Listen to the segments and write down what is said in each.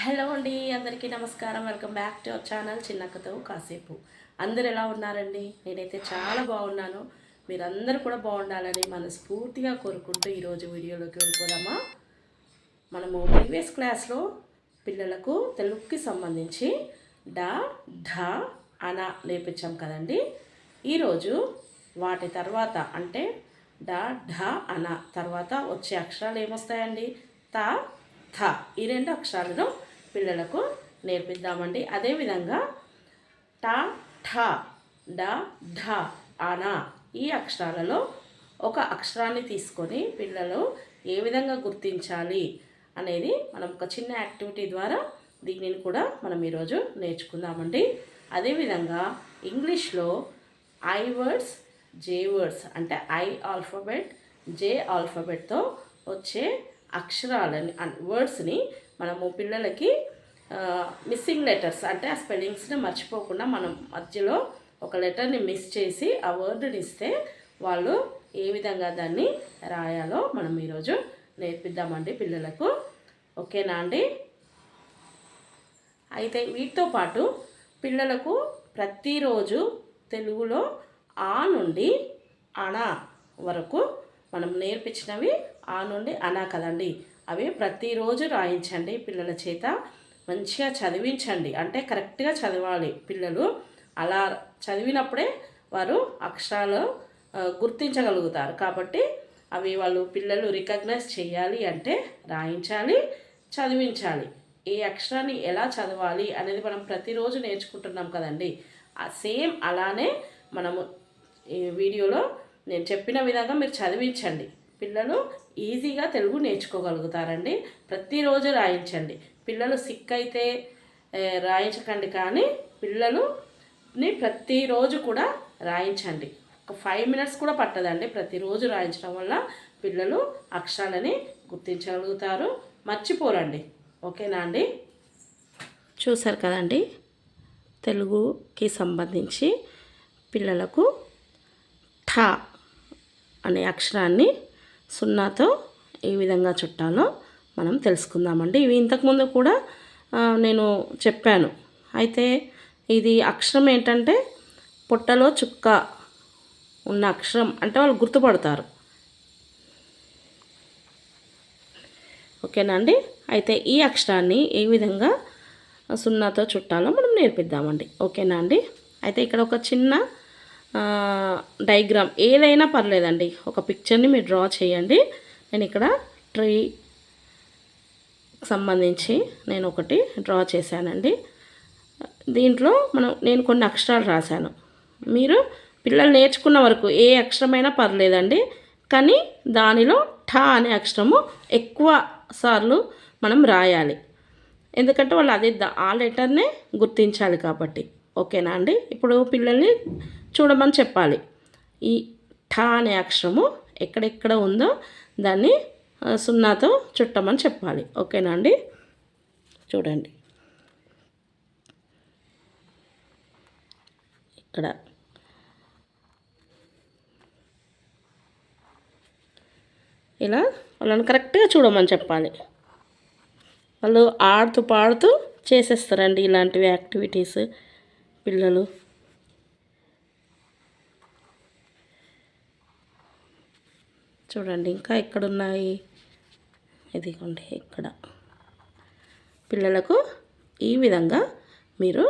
Hello అండి, అందరికీ నమస్కారం. Welcome back to our channel చిన్నక్కతో కాసేపు. అందరు ఎలా ఉన్నారండి? నేనైతే చాలా బాగున్నాను. మీరందరూ కూడా బాగుండాలని మనస్ఫూర్తిగా కోరుకుంటూ ఈరోజు వీడియోలోకి వెళ్ళిపోదామా. మనము ప్రీవియస్ క్లాస్లో పిల్లలకు తెలుగుకి సంబంధించి డా ఢ అన నేర్పించాం కదండి. ఈరోజు వాటి తర్వాత అంటే డా ఢ అన తర్వాత వచ్చే అక్షరాలు ఏమొస్తాయండి? త థ ఈ రెండు అక్షరాలను పిల్లలకు నేర్పిద్దామండి. అదేవిధంగా ట ఠ డ ఢ అన ఈ అక్షరాలలో ఒక అక్షరాన్ని తీసుకొని పిల్లలు ఏ విధంగా గుర్తించాలి అనేది మనం ఒక చిన్న యాక్టివిటీ ద్వారా దీనిని కూడా మనం ఈరోజు నేర్చుకుందామండి. అదేవిధంగా ఇంగ్లీష్లో ఐ వర్డ్స్ జే వర్డ్స్ అంటే ఐ ఆల్ఫాబెట్ జే ఆల్ఫాబెట్తో వచ్చే అక్షరాలని వర్డ్స్ని మనము పిల్లలకి మిస్సింగ్ లెటర్స్ అంటే ఆ స్పెల్లింగ్స్ని మర్చిపోకుండా మనం మధ్యలో ఒక లెటర్ని మిస్ చేసి ఆ వర్డ్ని ఇస్తే వాళ్ళు ఏ విధంగా దాన్ని రాయాలో మనం ఈరోజు నేర్పిద్దామండి పిల్లలకు. ఓకేనా అండి? అయితే వీటితో పాటు పిల్లలకు ప్రతిరోజు తెలుగులో ఆ నుండి అణ వరకు మనం నేర్పించినవి ఆ నుండి అనా కదండి, అవి ప్రతిరోజు రాయించండి. పిల్లల చేత మంచిగా చదివించండి. అంటే కరెక్ట్గా చదవాలి పిల్లలు. అలా చదివినప్పుడే వారు అక్షరాలు గుర్తించగలుగుతారు. కాబట్టి అవి వాళ్ళు పిల్లలు రికగ్నైజ్ చేయాలి అంటే రాయించాలి, చదివించాలి. ఏ అక్షరాన్ని ఎలా చదవాలి అనేది మనం ప్రతిరోజు నేర్చుకుంటున్నాం కదండి. సేమ్ అలానే మనము ఈ వీడియోలో నేను చెప్పిన విధంగా మీరు చదివించండి. పిల్లలు ఈజీగా తెలుగు నేర్చుకోగలుగుతారండి. ప్రతిరోజు రాయించండి. పిల్లలు సిక్ అయితే రాయించకండి, కానీ పిల్లలుని ప్రతిరోజు కూడా రాయించండి. ఒక 5 మినిట్స్ కూడా పట్టదండి. ప్రతిరోజు రాయించడం వల్ల పిల్లలు అక్షరాలని గుర్తించగలుగుతారు, మర్చిపోరండి. ఓకేనా అండి? చూసారు కదండి, తెలుగుకి సంబంధించి పిల్లలకు ఠ అనే అక్షరాన్ని సున్నాతో ఏ విధంగా చుట్టాలో మనం తెలుసుకుందామండి. ఇవి ఇంతకుముందు కూడా నేను చెప్పాను. అయితే ఇది అక్షరం ఏంటంటే పొట్టలో చుక్క ఉన్న అక్షరం అంటే వాళ్ళు గుర్తుపడతారు. ఓకేనా అండి? అయితే ఈ అక్షరాన్ని ఏ విధంగా సున్నాతో చుట్టాలో మనం నేర్పిద్దామండి. ఓకేనా అండి? అయితే ఇక్కడ ఒక చిన్న డయాగ్రామ్ ఏదైనా పర్లేదండి, ఒక పిక్చర్ని మీరు డ్రా చేయండి. నేను ఇక్కడ ట్రీ సంబంధించి నేను ఒకటి డ్రా చేశానండి. దీంట్లో నేను కొన్ని అక్షరాలు రాశాను. మీరు పిల్లలు నేర్చుకున్న వరకు ఏ అక్షరమైనా పర్లేదండి, కానీ దానిలో ఠ అనే అక్షరము ఎక్కువ సార్లు మనం రాయాలి. ఎందుకంటే వాళ్ళు అదే ఆ లెటర్నే గుర్తించాలి కాబట్టి. ఓకేనా అండి? ఇప్పుడు పిల్లల్ని చూడమని చెప్పాలి. ఈ ఠ అనే అక్షరము ఎక్కడెక్కడ ఉందో దాన్ని సున్నాతో చుట్టమని చెప్పాలి. ఓకేనా అండి? చూడండి, ఇక్కడ ఇలా వాళ్ళని కరెక్ట్గా చూడమని చెప్పాలి. వాళ్ళు ఆడుతూ పాడుతూ చేసేస్తారండి ఇలాంటివి యాక్టివిటీస్ పిల్లలు. చూడండి ఇంకా ఎక్కడున్నాయి, ఇదిగోండి ఇక్కడ. పిల్లలకు ఈ విధంగా మీరు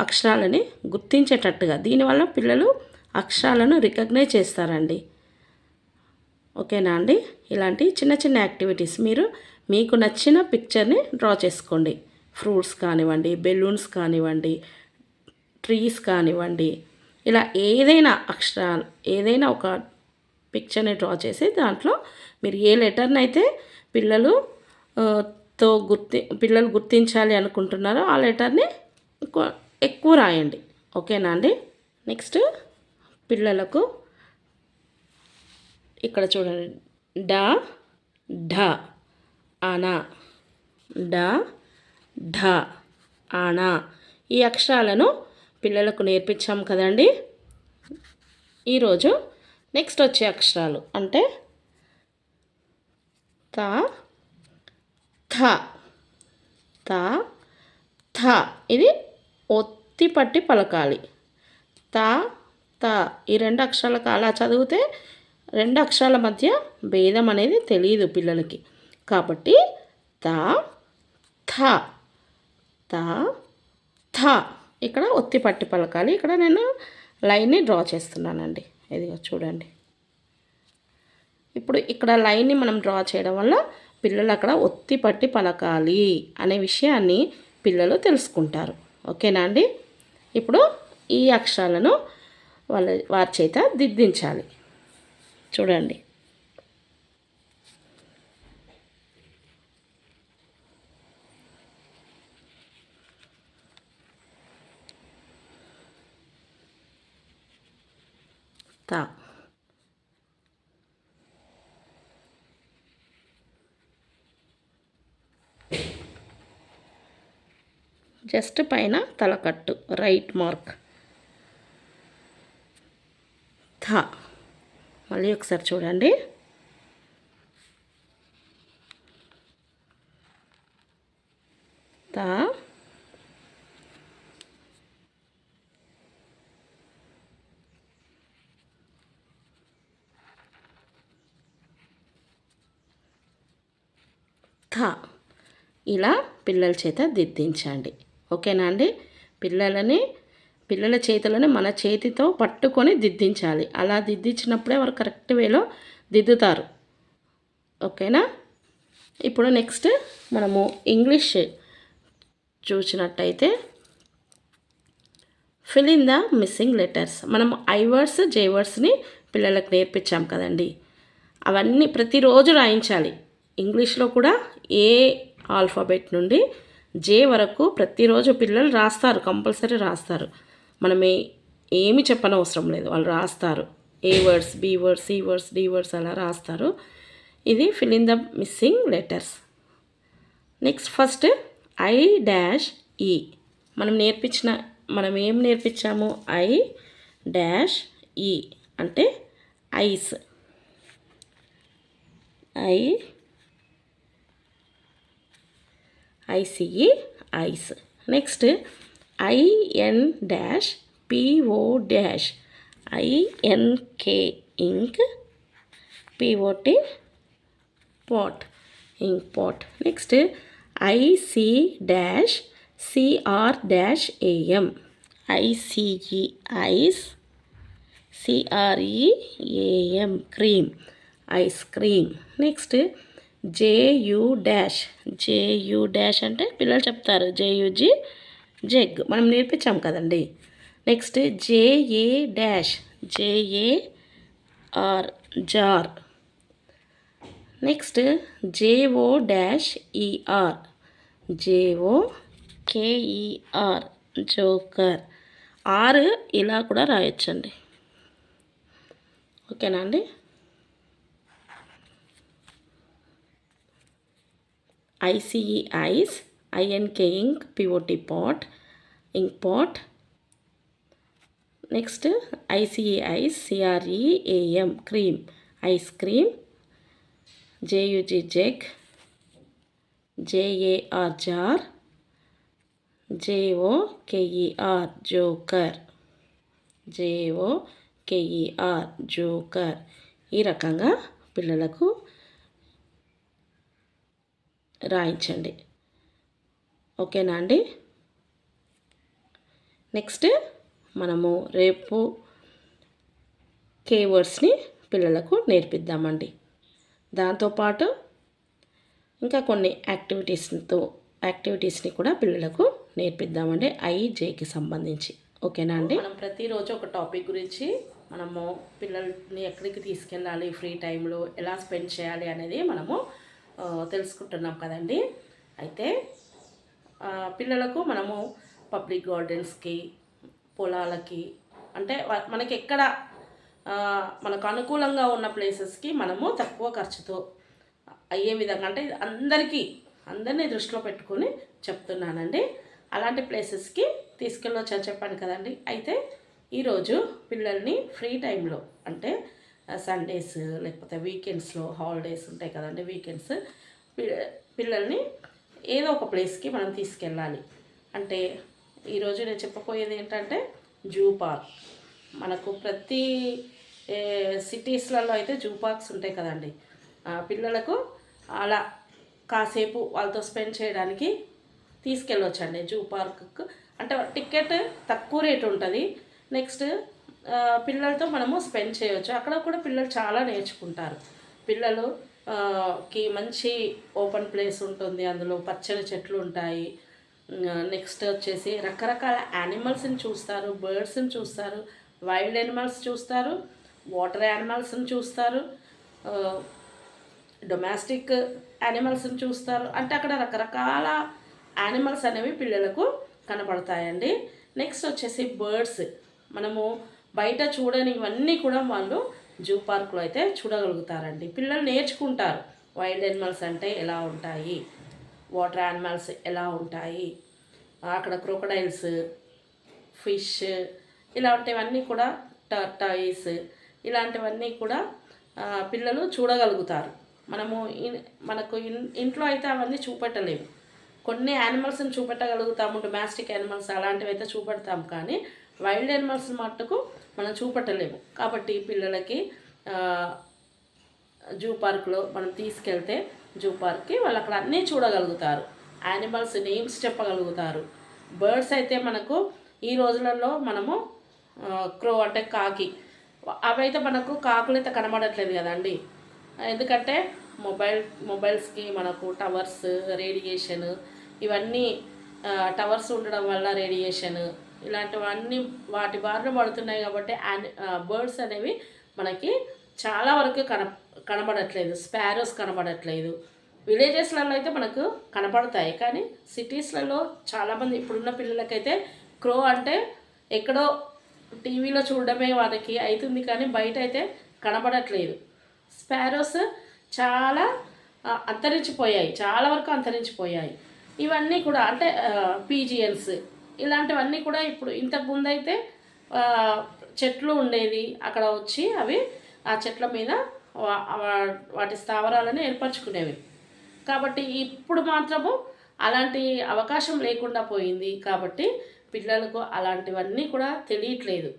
అక్షరాలని గుర్తించేటట్టుగా, దీనివల్ల పిల్లలు అక్షరాలను రికగ్నైజ్ చేస్తారండి. ఓకేనా అండి? ఇలాంటి చిన్న చిన్న యాక్టివిటీస్ మీరు మీకు నచ్చిన పిక్చర్ని డ్రా చేసుకోండి. ఫ్రూట్స్ కానివ్వండి, బెలూన్స్ కానివ్వండి, ట్రీస్ కానివ్వండి, ఇలా ఏదైనా అక్షరాలు ఏదైనా ఒక పిక్చర్ని డ్రా చేసి దాంట్లో మీరు ఏ లెటర్ని అయితే పిల్లలు గుర్తించాలి అనుకుంటున్నారో ఆ లెటర్ని ఎక్కువ రాయండి. ఓకేనా అండి? నెక్స్ట్ పిల్లలకు ఇక్కడ చూడండి, డ ఢ అన డ ఢ అన ఈ అక్షరాలను పిల్లలకు నేర్పించాం కదండి. ఈరోజు నెక్స్ట్ వచ్చే అక్షరాలు అంటే త థ తా థ. ఇది ఒత్తి పట్టి పలకాలి. తా తా. ఈ 2 అక్షరాలకు అలా చదివితే 2 అక్షరాల మధ్య భేదం అనేది తెలియదు పిల్లలకి. కాబట్టి తా థ తా థ. ఇక్కడ ఒత్తి పట్టి పలకాలి. ఇక్కడ నేను లైన్ని డ్రా చేస్తున్నానండి. ఇదిగో చూడండి. ఇప్పుడు ఇక్కడ లైన్ని మనం డ్రా చేయడం వల్ల పిల్లలు అక్కడ ఒత్తి పట్టి పలకాలి అనే విషయాన్ని పిల్లలు తెలుసుకుంటారు. ఓకేనా అండి? ఇప్పుడు ఈ అక్షరాలను వారి చేత దిద్దించాలి. చూడండి. తా. జస్ట్ పైన తలకట్టు రైట్ మార్క్. థ. మళ్ళీ ఒకసారి చూడండి. తా థ. ఇలా పిల్లల చేత దిద్దించండి. ఓకేనా అండి? పిల్లల చేతులను మన చేతితో పట్టుకొని దిద్దించాలి. అలా దిద్దించినప్పుడే వారు కరెక్ట్ వేలో దిద్దుతారు. ఓకేనా? ఇప్పుడు నెక్స్ట్ మనము ఇంగ్లీష్ చూసినట్టయితే fill in the missing letters. మనం ఐ వర్డ్స్ జే వర్డ్స్ని పిల్లలకు నేర్పించాం కదండి. అవన్నీ ప్రతిరోజు రాయించాలి. ఇంగ్లీష్లో కూడా ఏ ఆల్ఫాబెట్ నుండి జే వరకు ప్రతిరోజు పిల్లలు రాస్తారు, కంపల్సరీ రాస్తారు. మనమే ఏమి చెప్పనవసరం లేదు, వాళ్ళు రాస్తారు. A words, B words, C words, D words అలా రాస్తారు. ఇది fill in the missing letters. Next first I dash E. మనం ఏం నేర్పించాము? ఐ డాష్ ఈ అంటే ice. ICE ice. Next IN dash PO dash. INK ink. POT pot, ink pot. Next IC dash CR dash AM. ICE ice. CREAM cream, ice cream. Next JU dash. JU dash అంటే పిల్లలు చెప్తారు. JUG jug, మనం నేర్పించాం కదండి. Next JA dash. JAR jar. Next JO dash ER. JOKER joker. Or ఇలా కూడా రాయొచ్చండి. ఓకేనా అండి? ICE ice. INK ink. POT pot, ink pot. Next ICE ice. CREAM cream, ice cream. JUG jug. JAR jar. JOKER joker. JOKER joker. ఈ రకంగా పిల్లలకు రాయించండి. ఓకేనా అండి? నెక్స్ట్ మనము రేపు కీవర్డ్స్ని పిల్లలకు నేర్పిద్దామండి. దాంతోపాటు ఇంకా కొన్ని యాక్టివిటీస్ని కూడా పిల్లలకు నేర్పిద్దామండి, ఐజేకి సంబంధించి. ఓకేనా అండి? మనం ప్రతిరోజు ఒక టాపిక్ గురించి మనము పిల్లల్ని ఎక్కడికి తీసుకెళ్ళాలి, ఫ్రీ టైంలో ఎలా స్పెండ్ చేయాలి అనేది మనము తెలుసుకుంటున్నాం కదండి. అయితే పిల్లలకు మనము పబ్లిక్ గార్డెన్స్కి, పొలాలకి, అంటే మనకి ఎక్కడ మనకు అనుకూలంగా ఉన్న ప్లేసెస్కి మనము తక్కువ ఖర్చుతో అయ్యే విధంగా, అంటే అందరినీ దృష్టిలో పెట్టుకొని చెప్తున్నానండి. అలాంటి ప్లేసెస్కి తీసుకెళ్ళొచ్చని చెప్పాను కదండి. అయితే ఈరోజు పిల్లల్ని ఫ్రీ టైంలో, అంటే సండేస్ లేకపోతే వీకెండ్స్లో, హాలిడేస్ ఉంటాయి కదండి, వీకెండ్స్ పిల్లల్ని ఏదో ఒక ప్లేస్కి మనం తీసుకెళ్ళాలి. అంటే ఈరోజు నేను చెప్పబోయేది ఏంటంటే జూ పార్క్. మనకు ప్రతి సిటీస్లలో అయితే జూ పార్క్స్ ఉంటాయి కదండి. పిల్లలకు అలా కాసేపు వాళ్ళతో స్పెండ్ చేయడానికి తీసుకెళ్ళొచ్చండి జూ పార్క్కు. అంటే టికెట్ తక్కువ రేటు ఉంటుంది. నెక్స్ట్ పిల్లలతో మనము స్పెండ్ చేయవచ్చు. అక్కడ కూడా పిల్లలు చాలా నేర్చుకుంటారు. పిల్లలు కి మంచి ఓపెన్ ప్లేస్ ఉంటుంది, అందులో పచ్చని చెట్లు ఉంటాయి. నెక్స్ట్ వచ్చేసి రకరకాల యానిమల్స్ని చూస్తారు, బర్డ్స్ని చూస్తారు, వైల్డ్ యానిమల్స్ చూస్తారు, వాటర్ యానిమల్స్ని చూస్తారు, డొమెస్టిక్ యానిమల్స్ని చూస్తారు. అంటే అక్కడ రకరకాల యానిమల్స్ అనేవి పిల్లలకు కనపడతాయండి. నెక్స్ట్ వచ్చేసి బర్డ్స్, మనము బయట చూడనివన్నీ కూడా వాళ్ళు జూ పార్క్లో అయితే చూడగలుగుతారండి. పిల్లలు నేర్చుకుంటారు వైల్డ్ యానిమల్స్ అంటే ఎలా ఉంటాయి, వాటర్ యానిమల్స్ ఎలా ఉంటాయి, అక్కడ క్రొకడైల్స్, ఫిష్ ఇలాంటివన్నీ కూడా, టర్టాయిస్ ఇలాంటివన్నీ కూడా పిల్లలు చూడగలుగుతారు. మనకు ఇంట్లో అయితే అవన్నీ చూపెట్టలేము. కొన్ని యానిమల్స్ని చూపెట్టగలుగుతాము, డొమెస్టిక్ యానిమల్స్ అలాంటివి అయితే చూపెడతాము, కానీ వైల్డ్ యానిమల్స్ మట్టుకు మనం చూపెట్టలేము. కాబట్టి పిల్లలకి జూ పార్క్లో మనం తీసుకెళ్తే జూ పార్క్కి వాళ్ళు అక్కడ అన్నీ చూడగలుగుతారు. యానిమల్స్ నేమ్స్ చెప్పగలుగుతారు. బర్డ్స్ అయితే మనకు ఈ రోజులలో మనము క్రో అంటే కాకి, అవైతే మనకు కాకులు అయితే కనబడట్లేదు కదండి. ఎందుకంటే మొబైల్స్కి మనకు టవర్స్, రేడియేషన్ ఇవన్నీ, టవర్స్ ఉండడం వల్ల రేడియేషన్ ఇలాంటివన్నీ వాటి బారిన పడుతున్నాయి. కాబట్టి బర్డ్స్ అనేవి మనకి చాలా వరకు కనబడట్లేదు. స్పారోస్ కనబడట్లేదు. విలేజెస్లలో అయితే మనకు కనపడతాయి, కానీ సిటీస్లలో చాలామంది ఇప్పుడున్న పిల్లలకైతే క్రో అంటే ఎక్కడో టీవీలో చూడడమే వారికి అవుతుంది, కానీ బయట అయితే కనబడట్లేదు. స్పారోస్ చాలా అంతరించిపోయాయి, చాలా వరకు అంతరించిపోయాయి. ఇవన్నీ కూడా అంటే పీజియన్స్ ఇలాంటివన్నీ కూడా ఇప్పుడు, ఇంతకుముందు అయితే చెట్లు ఉండేది, అక్కడ వచ్చి అవి ఆ చెట్ల మీద వాటి స్థావరాలను ఏర్పరచుకునేవి. కాబట్టి ఇప్పుడు మాత్రము అలాంటి అవకాశం లేకుండా పోయింది. కాబట్టి పిల్లలకు అలాంటివన్నీ కూడా తెలియట్లేదు.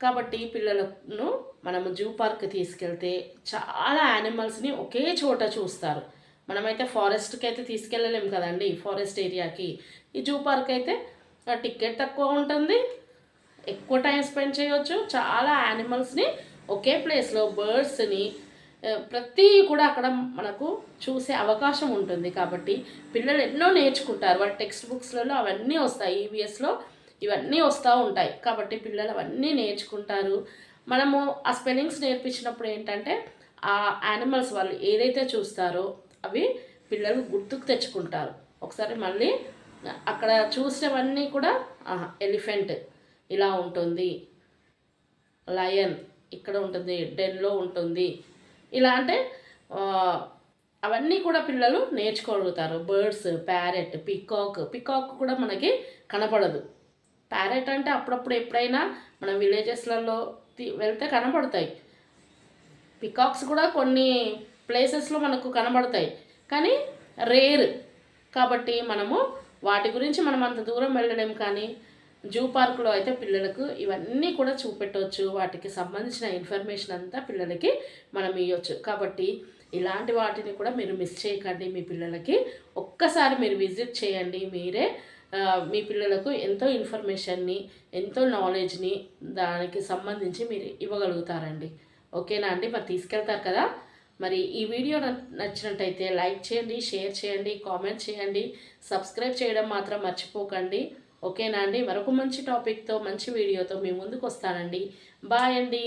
కాబట్టి పిల్లలను మనము జూ పార్క్ తీసుకెళ్తే చాలా యానిమల్స్ని ఒకే చోట చూస్తారు. మనమైతే ఫారెస్ట్కి అయితే తీసుకెళ్ళలేము కదండి, ఫారెస్ట్ ఏరియాకి. ఈ జూ పార్క్ అయితే టికెట్ తక్కువ ఉంటుంది, ఎక్కువ టైం స్పెండ్ చేయవచ్చు. చాలా యానిమల్స్ని ఒకే ప్లేస్లో, బర్డ్స్ని ప్రతి కూడా అక్కడ మనకు చూసే అవకాశం ఉంటుంది. కాబట్టి పిల్లలు ఎన్నో నేర్చుకుంటారు. వాళ్ళ టెక్స్ట్ బుక్స్లలో అవన్నీ వస్తాయి, ఈవీఎస్లో ఇవన్నీ వస్తూ ఉంటాయి. కాబట్టి పిల్లలు అవన్నీ నేర్చుకుంటారు. మనము ఆ స్పెల్లింగ్స్ నేర్పించినప్పుడు ఏంటంటే ఆ యానిమల్స్ వాళ్ళు ఏదైతే చూస్తారో అవి పిల్లలు గుర్తుకు తెచ్చుకుంటారు. ఒకసారి మళ్ళీ అక్కడ చూసినవన్నీ కూడా, ఎలిఫెంట్ ఇలా ఉంటుంది, లయన్ ఇక్కడ ఉంటుంది, డెన్లో ఉంటుంది, ఇలా అంటే అవన్నీ కూడా పిల్లలు నేర్చుకోగలుగుతారు. బర్డ్స్, ప్యారెట్, పికాక్ కూడా మనకి కనపడదు. ప్యారెట్ అంటే అప్పుడప్పుడు ఎప్పుడైనా మన విలేజెస్లలో వెళ్తే కనపడతాయి. పికాక్స్ కూడా కొన్ని ప్లేసెస్లో మనకు కనబడతాయి, కానీ రేర్. కాబట్టి మనము వాటి గురించి మనం అంత దూరం వెళ్ళలేము. కానీ జూ పార్క్లో అయితే పిల్లలకు ఇవన్నీ కూడా చూపెట్టవచ్చు. వాటికి సంబంధించిన ఇన్ఫర్మేషన్ అంతా పిల్లలకి మనం ఇవ్వచ్చు. కాబట్టి ఇలాంటి వాటిని కూడా మీరు మిస్ చేయకండి. మీ పిల్లలకి ఒక్కసారి మీరు విజిట్ చేయండి. మీరే మీ పిల్లలకు ఎంతో ఇన్ఫర్మేషన్ని, ఎంతో నాలెడ్జ్ని దానికి సంబంధించి మీరు ఇవ్వగలుగుతారండి. ఓకేనా అండి? మరి తీసుకెళ్తారు కదా. మరి ఈ వీడియో నచ్చినట్టయితే లైక్ చేయండి, షేర్ చేయండి, కామెంట్ చేయండి, సబ్స్క్రైబ్ చేయడం మాత్రం మర్చిపోకండి. ఓకేనా అండి? మరొక మంచి టాపిక్తో, మంచి వీడియోతో మీ ముందుకు వస్తానండి. బాయ్ అండి.